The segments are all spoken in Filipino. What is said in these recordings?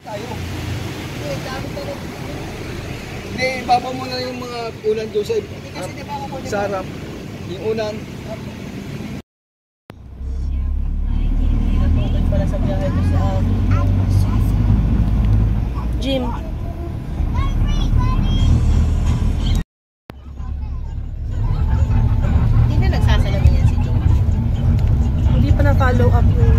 Tayo. Hindi, baba mo na yung mga ulan doon sa harap. Yung unan. Pala sa biyahe ko sa gym. Hindi na nagsasalamin yan si Joe. Hindi pa na-follow up yung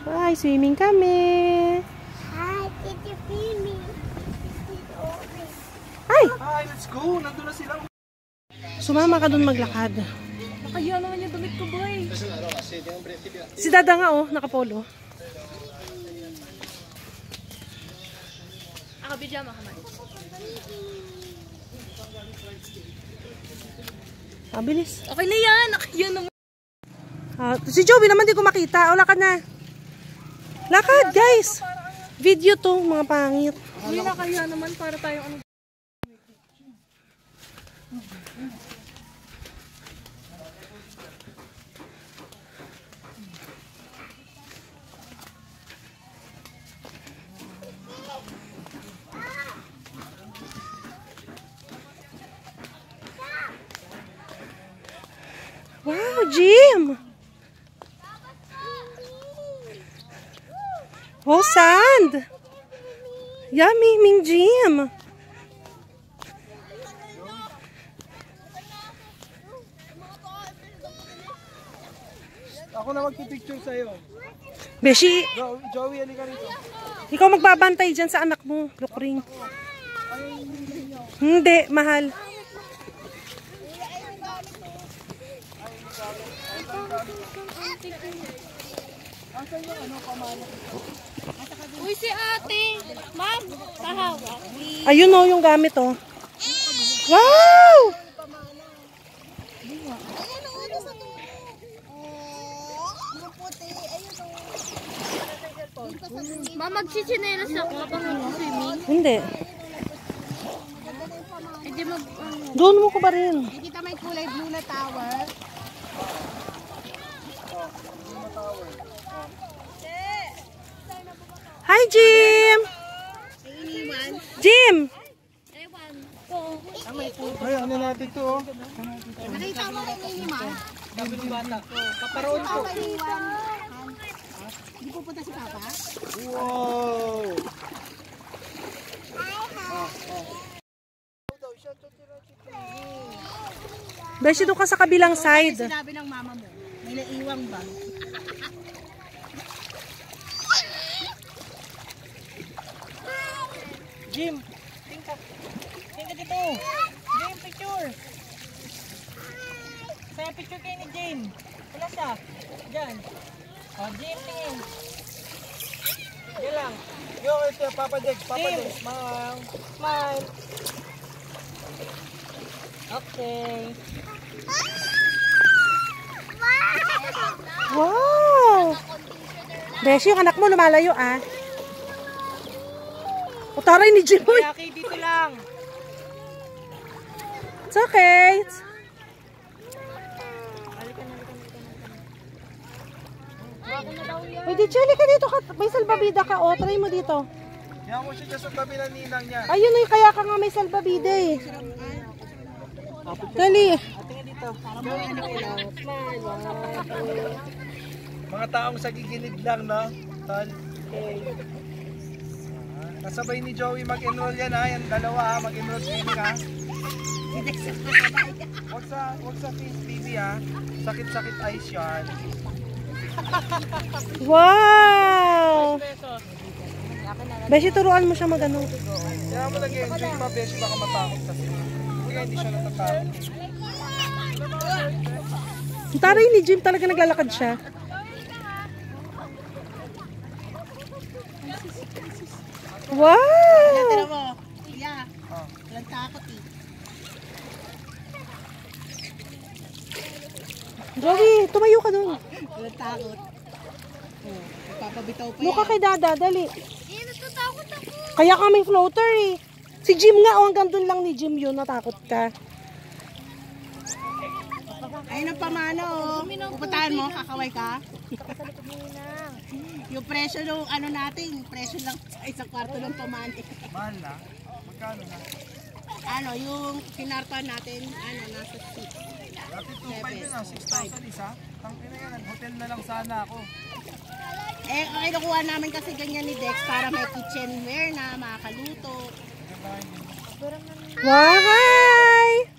Ay, swimming kami. Hi, Titi Pimi. Ay! Hi, let's go. Nandun na sila. Sumama ka dun maglakad. Nakaya naman yung damit ko, boy. Si Dada nga oh, nakapolo. Ako, pijama ka man. Bilis. Okay na yan. Nakaya naman. Si Joey naman di ko makita. O, lakad na. Lakad, guys. Video to, mga pangit. Hindi nakaya naman para tayong ano. Wow, Jim! Oh, sand! Yummy, Ming Jim! Ako na magpipicture sa'yo. Beshi, Joey, halika rito. ikaw magbabantay dyan sa anak mo, Lukring. Hindi, mahal. Uy, si ate. Ma'am, kahawak. Ayun o, yung gamit o. Wow! Ma'am, magsichinelas ako kapag swimming. Hindi. Hindi mag... Doon mo ko ba rin? Kita may kulay blue na tower. Hi, Jim! Jim! Ay, ano natin to, oh. Nakita mo kay Niniman? Sabi ng bata. Paparoon ko. Hindi pupunta si Papa? Wow! Beshi, doon ka sa kabilang side. Sinabi ng mama mo, may naiwang bag. Jim, tingka dito. Jim, picture. Saya picture kayo ni Jim. Wala siya. Diyan. O, Jim, tingin. Diyan lang. Yo, ito, Papa Dex, smile. Smile. Okay. Wow! Beshi, yung anak mo lumalayo ah. O taray ni Jim. Uy. Kaya dito lang. It's okay. Uy, di chili ka dito. May salbabida ka. O, try mo dito. Kaya mo siya sa tabi ng ninang niya. Ayun ay kaya ka nga may salbabida eh. Dali. Mga taong sa gigilid lang, no? Tol. Kasabay ni Joey mag-enroll yan ha. Yan dalawa ha. Mag-enroll swimming ha. Huwag sa face baby ha. Sakit-sakit eyes yan. Wow! Beshi, turuan mo siya mag-ano. Kaya mo nag-enjoy pa, Beshi. Baka matakot kasi. Kaya hindi siya natatakot. Ang taray ni Jim talaga naglalakad siya. Wow! Tira mo. Yeah. Walang takot eh. Joey, tumayo ka dun. Walang takot. Papabitaw pa yan. Mukha kay Dada, dali. Kaya ka may floater eh. Si Jim nga, o hanggang dun lang ni Jim yun, natakot ka. Ayun ang pamano. Pupuntahan mo, kakaway ka. Yung presyo ng ano natin, presyo lang sa isang kwarto ng pamano. Mahal na? Magkano na? Ano, yung pinarpan natin, ano, nasa 6. Dati 2,500 na, 6,000 isa. Tangina yan, hotel na lang sana ako. Eh, kinukuha namin kasi ganyan ni Dex para may kitchenware na makakaluto. Wow, hi!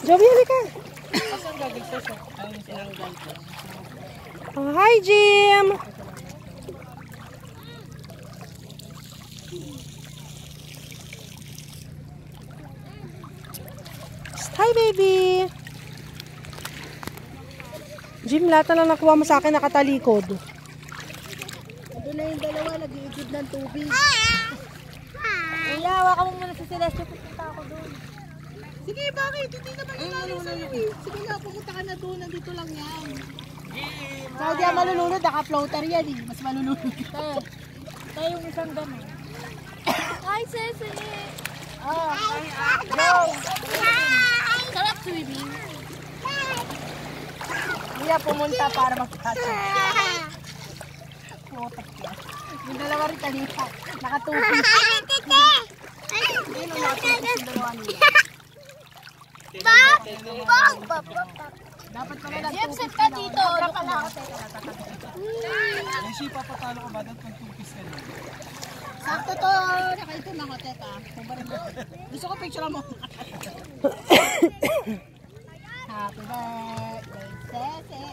Joey, halika. Asan gagawin siya? Ayun silang ganito. Oh, hi, Jim! Hi, baby! Jim, lahat na lang nakuha mo sa akin nakatalikod. Doon na yung dalawa, nag-iigib ng tubig. Kuya, waka mo muna si Celeste. Pupunta ako doon. Sige, bakit? Hindi naman yung namin sa'yo eh. Sige na, pumunta ka na doon, nandito lang yan. So, di yan malulunod, naka-floater yan eh. Mas malulunod. Tayo yung isang gano'n. Hi, Cecily! Go! Sarap swimming. Kuya, pumunta para magpasa. Floater yan. Yung dalawa rin kanina, nakatubig. Ayun, nakatubig yung dalawa nila. Dapat pala lang Jeff, set ka dito. Beshi, papatalo ko ba? Dapat 2 piece ka lang. sakto to, nakaito ng hotel ka. Gusto ko picture mo. Happy birthday, Sese.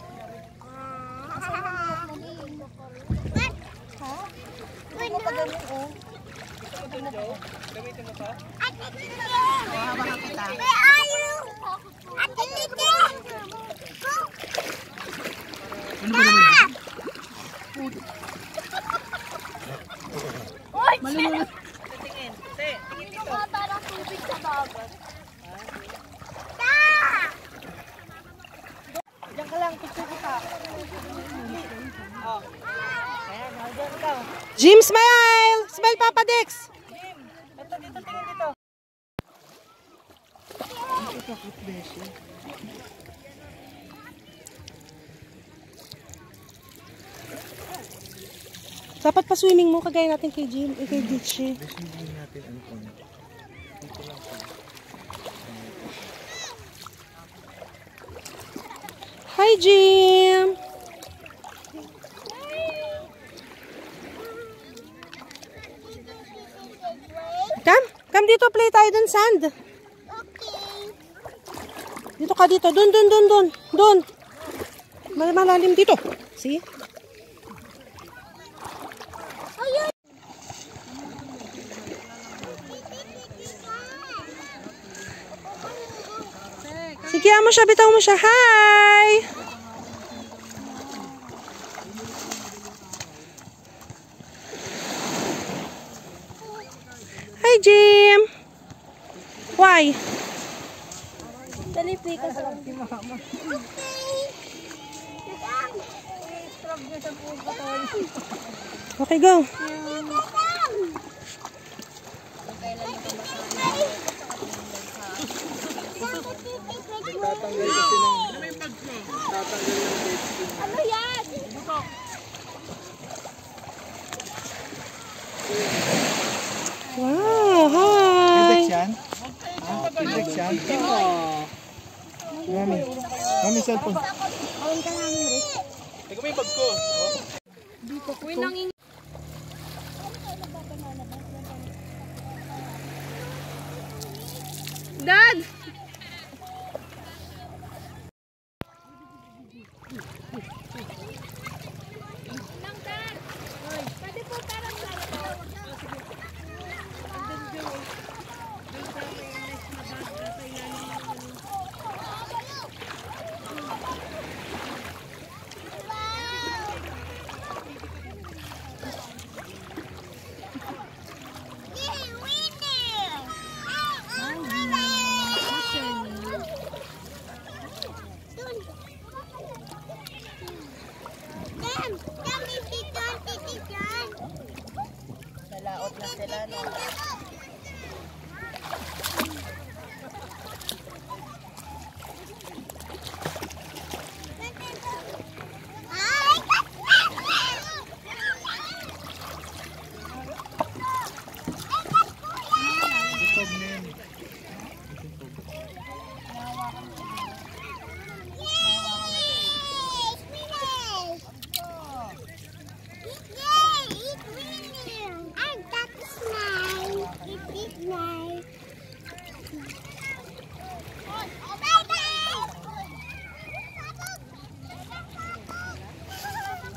Ha? Ano pa ganun, oh? Gamitin mo to? Hawakan kita. Ano ba naman? Malulunod. Tingin. Tingin dito. Parang tubig sa dagat. Diyan ka lang, picture kita. Oh. Ayan, diyan ka. Jim, smile! Smile, Papa Dex! Jim, ito dito, tingin dito. Dapat pa swimming mo, kagaya natin kay Jim, kay Ditchy. Hi, Jim! Come dito, play tayo dun, sand. Dito ka dito, dun. Malalim dito. See? Sige, mo siya, bitaw mo siya. Hi! Hi, Jim! Why? Dali, play ka sa Okay, go. Tatanggal kasi ng... Tatanggal ng dead skin. Ano yan? Wow, hi. yan? Index yan? Mami. Mami, cellphone. Teka mo yung bag ko. Dad! Pwede po parang Nalaot na sila, no?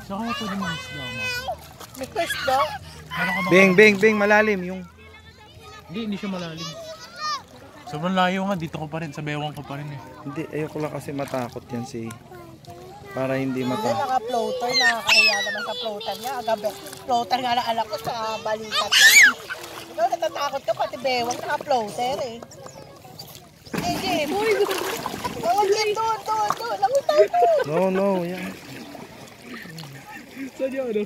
Saka na pwede mga isda mo. May pwesto? Bing, malalim yung... Hindi siya malalim. Sobrang layo nga, dito ko pa rin, sa bewang ko pa rin eh. Hindi, ayoko lang kasi matakot yan si... Para hindi matakot. Naka-floater, nakakahiya naman sa floater niya. Agabi, floater nga na anak ko sa balikat niya. Ikaw natatakot ka, pati bewang naka-floater eh. Sige, boy! Oh, doon! Langon tayo! No, yan. Saan yung ano?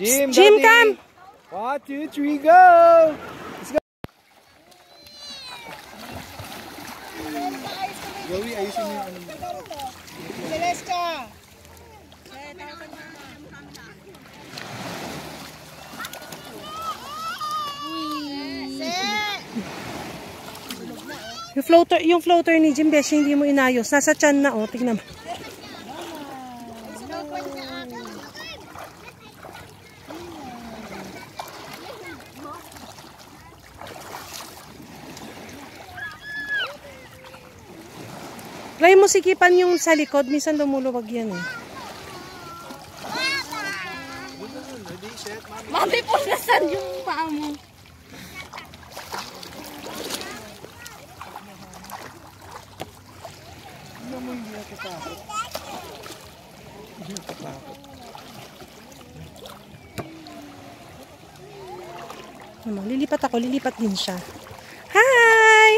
Jim, come! 1, 2, 3, go! Let's go! Joey, ayusin mo yung ano mo. Celesca! Yung floater ni Jim Besh, hindi mo inayos. Nasa tiyan na, oh. Tignan mo. Try mo sikipan yung sa likod. Minsan lumuluwag yan, eh. Mami po, nasan yung paa mo? Lilipat ako, lilipat din siya. Hi!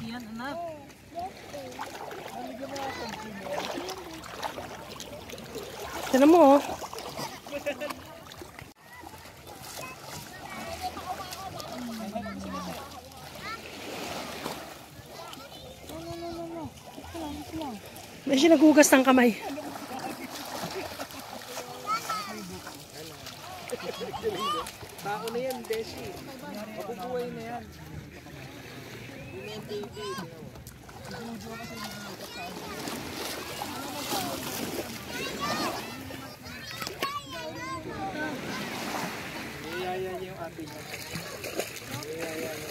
Yan, anak. Tignan mo, oh. May siya naghugas ng kamay. Tao na yan, Beshi. Mabubuhay na yan. Yun yung TV. Niyaya niya yung ate niya. Niyaya niya.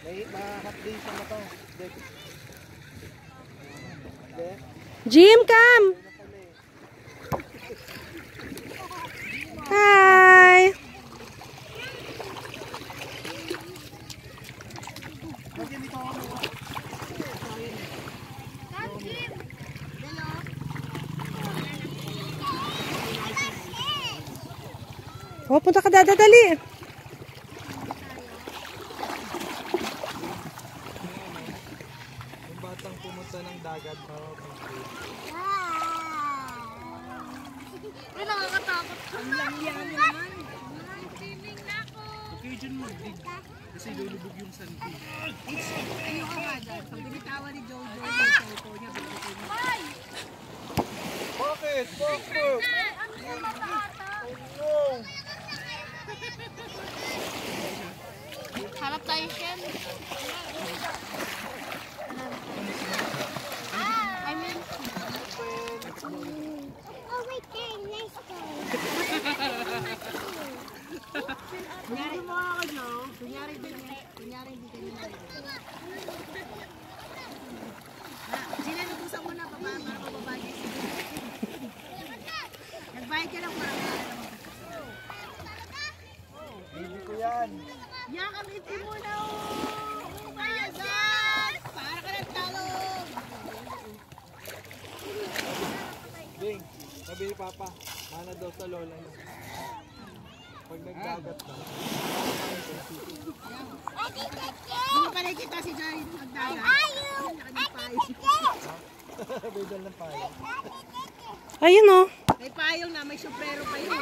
May ma-hotday siya na to. Jim, come! Hi! Oh, punta ka Dada, dali. Yung batang pumunta ng dagat. Ay, nakakatakot. Ang langyaman naman. Swimming na ako. Okay dyan mag-dig. Kasi lulubog yung sandi. Ayoko nga dyan. Pag binitawan ni Jojo yung cellphone niya, binitawan niya. Bakit? Bakit? Ang sama sa ata. Harap tayo, Shen. I mean... Oh, wait there. Nice guy. Kunyari mo ako, no? Kunyari hindi ka nila. Sinanubusan mo na pa para mababagi si nagbayad ka lang para Hindi ko yan. yakang iti mo na kaya dyan! Para ka ng talong! Bing, sabi ni Papa, mana daw sa lola niya. Pag nagdagat na. Hindi pa nakikita si Joy magdagat. May dal ng payo. Ayun oh. May payong na, may sombrero pa yun.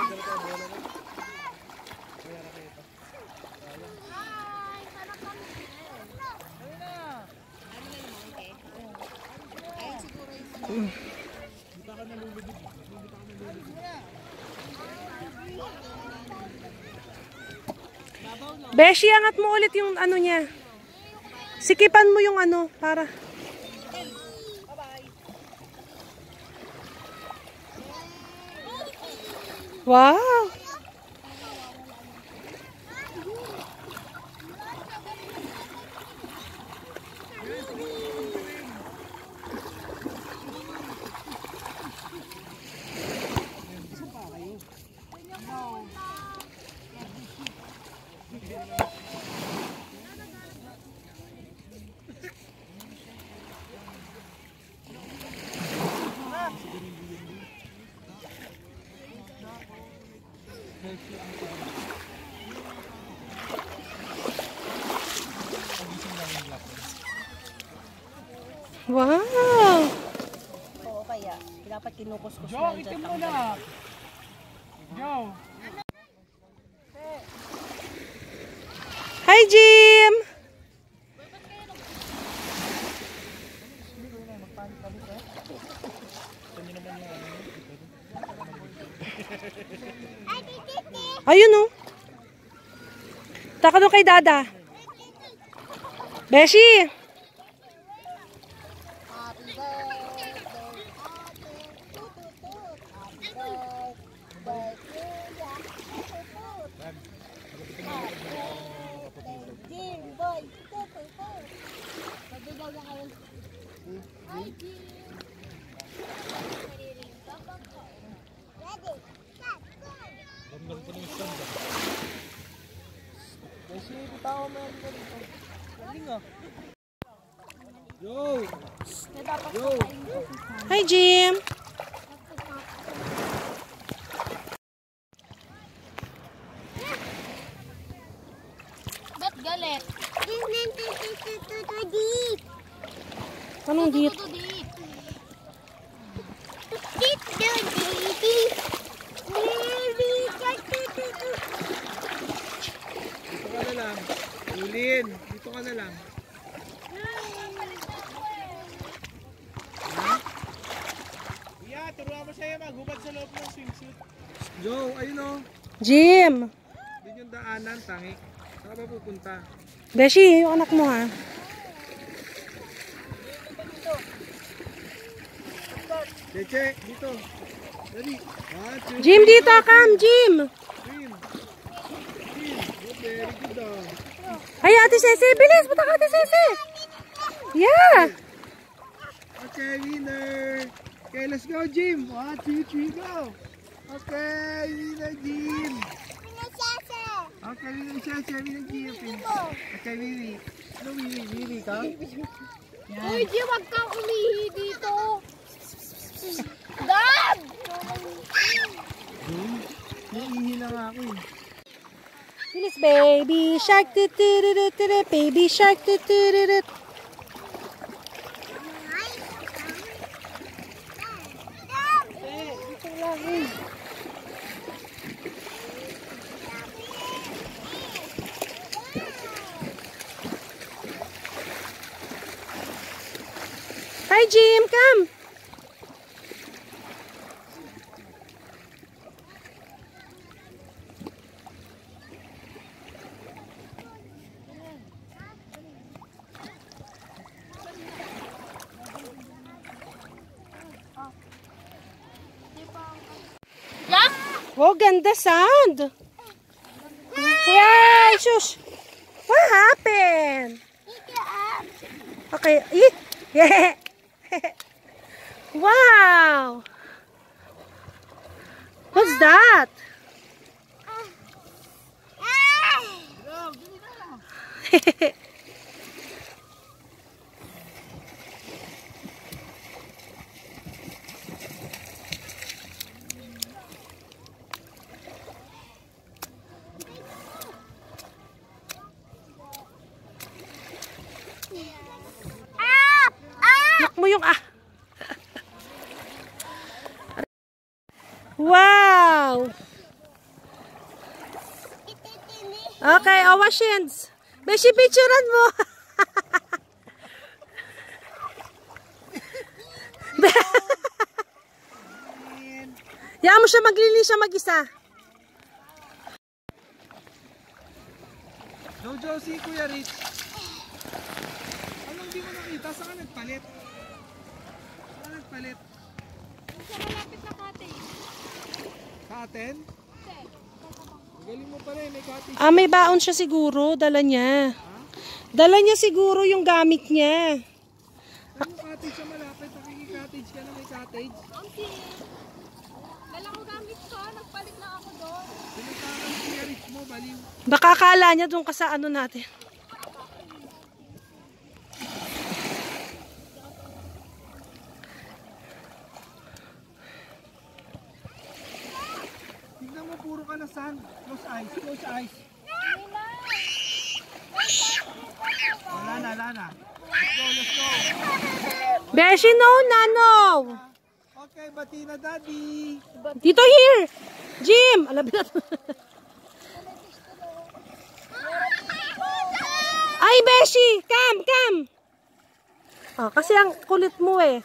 Beshi, angat mo ulit yung ano niya. Sikipan mo yung ano, para. Wow! Wow! Oo kaya, dapat kinukuskus Jo, na itim dyan. mo na. Jo. Hi, Jim! Ayun oh. Taka doon kay Dada. Beshi! Kasi tao meron ka dito. Galing ah. Yo! Yo! Hi, Jim! Ba't galit? Anong dit? Deep. Dito ka na lang. Ulin. Dito ka na lang. Yeah, turuan mo siya maghubad sa loob ng swimsuit. Joe, ayun o. Jim! Yun yung daanan, tangi. Saan ka ba pupunta? Beshi, yung anak mo ha. Leche, dito. Dali. Jim, dito! Come, Jim! Jim. Jim. Oh, very good ah. Ay, Ate Cece! Bilis! Punta ka, Ate Cece! Yeah! Okay, winner. Okay, let's go, Jim. 1, 2, 3, go. Okay, winner, Jim. Okay, winner, Chacha. Winner, Jim. Okay, Wiwi. Ano, Wiwi? Wiwi ka? Uy, Jim, wag kang umihi dito. Dad! Naiihi na nga ako eh. Bilis, baby shark. Baby shark. Hi, Jim. Come. Oh, ganda sound. Yay, shush. What happened? Okay. Yeah. Wow. What's that? Look mo yung Wow! Okay, wash hands. Beshi, picturean mo. Yaan mo siya, maglinis siya mag-isa. Jojo, si Kuya Rich. Anong di mo nakita? Saan ka nagpalit? Saan ka nagpalit? Sa malapit na cottage. Sa atin? Galing mo pa rin, may cottage. May baon siya siguro. Dala niya. Dala niya siguro yung gamit niya. Anong cottage sa malapit? Nakiki-cottage ka na, may cottage. Dala ko gamit ko. Nagpalit lang ako doon. Pinuntahan si Kuya Rich mo, baliw. Baka akala niya doon ka sa ano natin. Tignan mo, puro ka na sand. Close eyes, close eyes. Wala na, wala na. Let's go, let's go. Beshi, no, no. Okay, bati na daddy. Dito, here. Jim. Alam mo. Ay, Beshi. Come. Kasi ang kulit mo eh.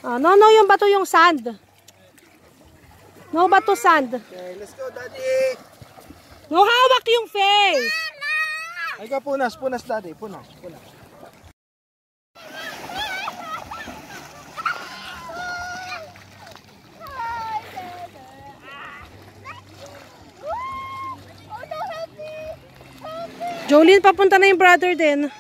No, yung bato yung sand. No, bato sand. Okay, let's go daddy. No, hawak yung face. Ay ka, punas daddy. Punas. Jolene, papunta na yung brother din.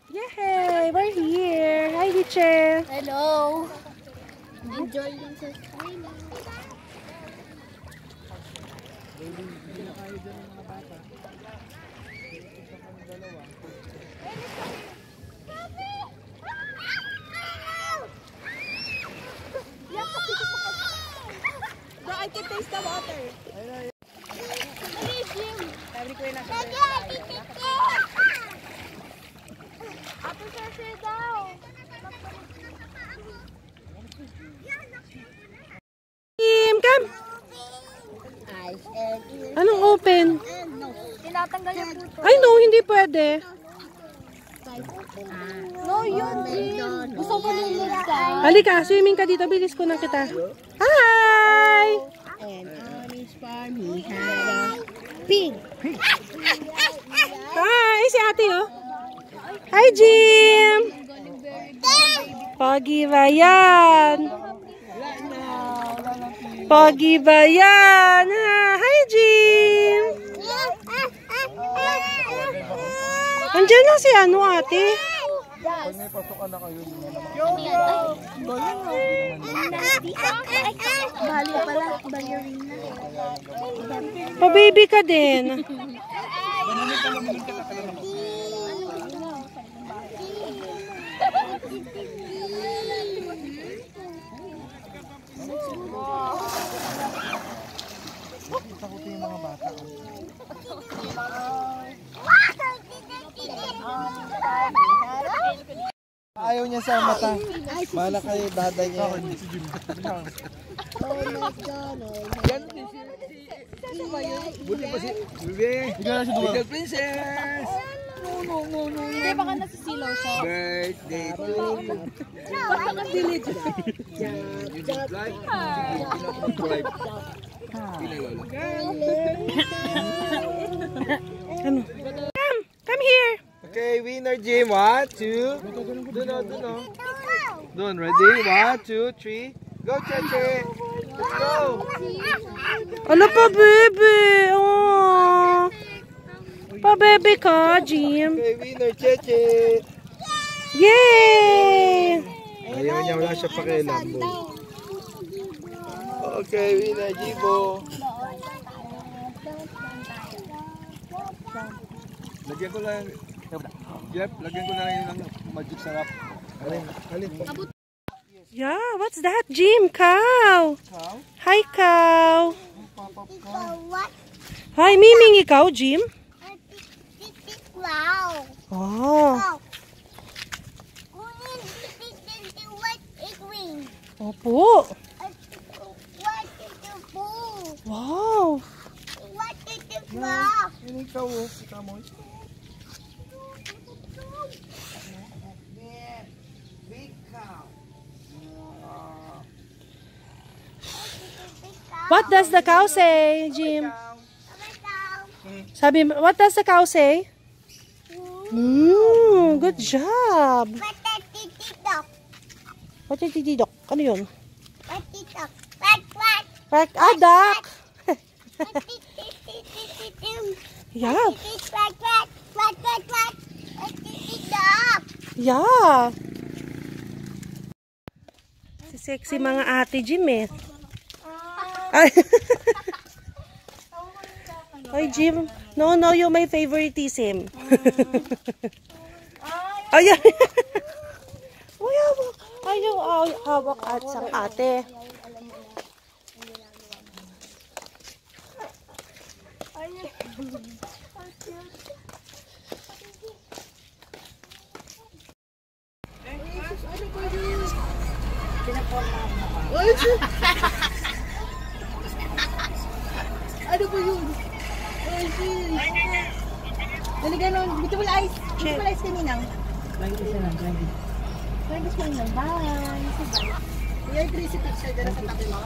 Yay, we're here. Hi, teacher. Hello. Enjoy yung sa screen. So, I can taste the water. Dali, Jim. Sabi ko yun na Dali, Ate Sese daw. Jim, come. Anong open? Tinatanggal yung puto. Ay, no, hindi pwede. No, yun, Jim. Gusto ko linis ka. Halika, swimming ka dito. Bilis ko na kita. Hi! And orange farm, he had a pig. Hi, si ate, oh. Hi, Jim! Pogi ba yan? Pogi ba yan? Hi, Jim! Andiyan na si ano, ate. Pag may pasukan na kayo, hindi na naman. Bali pala, ballerina. Pa-baby ka din. Takutin yung mga bata. Ayaw niya sa mata. Mahala kay daday niya. Buti pa si Bebe. Little Princess. Hindi, baka nasisilaw siya. Birthday to you. Baka nag-delete. Ano? Come here. Okay, winner Jim. 1, 2. Doon, ready? 1, 2, 3. Go, Cheche. Let's go. Ala pa, baby. Oh. Pa, baby ka, Jim. Okay, winner Cheche. Yay! Ayaw niya, wala siya pakialam. Okay, winner Jibo. Lagyan ko lang. Jeff, lagyan ko na lang yung magic sarap. Alin. Yeah, what's that, Jim? Cow. Cow? Hi, cow. What? Hi, Miming, ikaw, Jim? Wow. Oh. What is green? Opo. What is the blue? Wow. What is the frog? Yun ikaw, oh. Ikaw mo. Big cow. What does the cow say, Jim? Sabi, what does the cow say? Good job. What is the dog? What is didok? Ano yun? What is dog? What? Like, duck. What is the Yeah. What is the dog? Yeah. Si sexy mga ate Jim eh. Ay. Ay, Jim. No, you're my favoritism. Ayan. Uy, hawak. Ayaw, hawak at sang ate. Ano ba yun? Dali ganon. Beautiful eyes. Beautiful eyes kaninang. Lagi isa lang. Lagi isa lang. Bye. Bye. Yung 3 si picture dyan sa tabi mo.